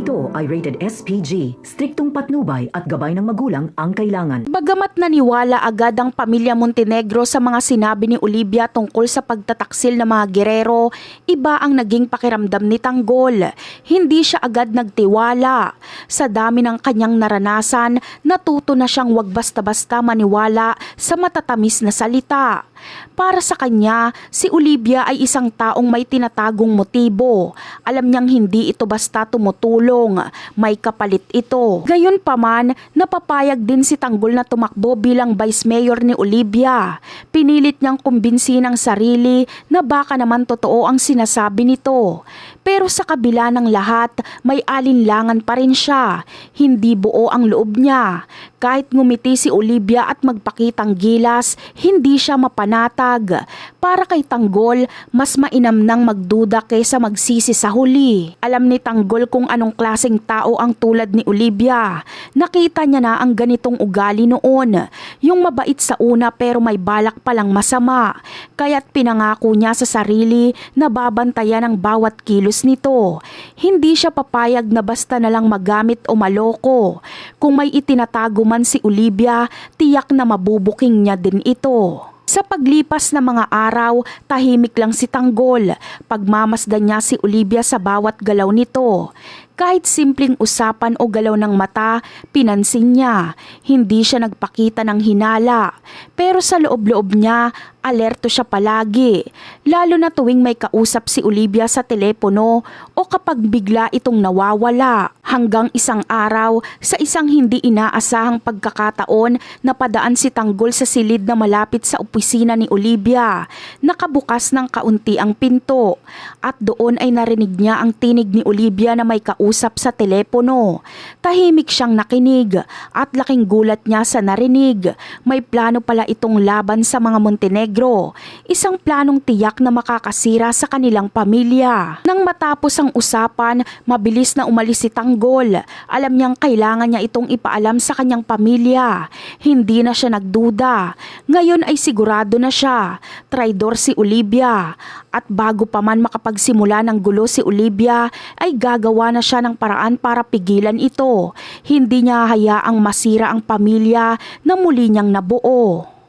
ito ay rated SPG, striktong patnubay at gabay ng magulang ang kailangan. Bagamat naniwala agad ang pamilya Montenegro sa mga sinabi ni Olivia tungkol sa pagtataksil ng mga gerero, iba ang naging pakiramdam ni Tanggol. Hindi siya agad nagtiwala. Sa dami ng kanyang naranasan, natuto na siyang wag basta-basta maniwala sa matatamis na salita. Para sa kanya, si Olivia ay isang taong may tinatagong motibo. Alam niyang hindi ito basta tumutulong, may kapalit ito. Gayunpaman, napapayag din si Tanggol na tumakbo bilang vice mayor ni Olivia. Pinilit niyang kumbinsin ang sarili na baka naman totoo ang sinasabi nito. Pero sa kabila ng lahat, may alinlangan pa rin siya. Hindi buo ang loob niya. Kahit ngumiti si Olivia at magpakitang gilas, hindi siya mapanatag. Para kay Tanggol, mas mainam nang magduda kaysa magsisi sa huli. Alam ni Tanggol kung anong klaseng tao ang tulad ni Olivia. Nakita niya na ang ganitong ugali noon. Yung mabait sa una pero may balak palang masama. Kaya't pinangako niya sa sarili na babantayan ang bawat kilos nito. Hindi siya papayag na basta na lang magamit o maloko. Kung may itinatago man si Olivia, tiyak na mabubuking niya din ito. Sa paglipas ng mga araw, tahimik lang si Tanggol. Pagmamasdan niya si Olivia sa bawat galaw nito. Kahit simpleng usapan o galaw ng mata, pinansin niya. Hindi siya nagpakita ng hinala. Pero sa loob-loob niya, alerto siya palagi. Lalo na tuwing may kausap si Olivia sa telepono o kapag bigla itong nawawala. Hanggang isang araw, sa isang hindi inaasahang pagkakataon, napadaan si Tanggol sa silid na malapit sa opisina ni Olivia. Nakabukas ng kaunti ang pinto. At doon ay narinig niya ang tinig ni Olivia na may kausap sa telepono. Tahimik siyang nakinig at laking gulat niya sa narinig. May plano pala itong laban sa mga Montenegro. Isang planong tiyak na makakasira sa kanilang pamilya. Nang matapos ang usapan, mabilis na umalis si Tanggol. Alam niyang kailangan niya itong ipaalam sa kanyang pamilya. Hindi na siya nagduda. Ngayon ay sigurado na siya. Traidor si Olivia. At bago pa man makapagsimula ng gulo si Olivia, ay gagawa na siya ng paraan para pigilan ito. Hindi niya hayaang masira ang pamilya na muli niyang nabuo.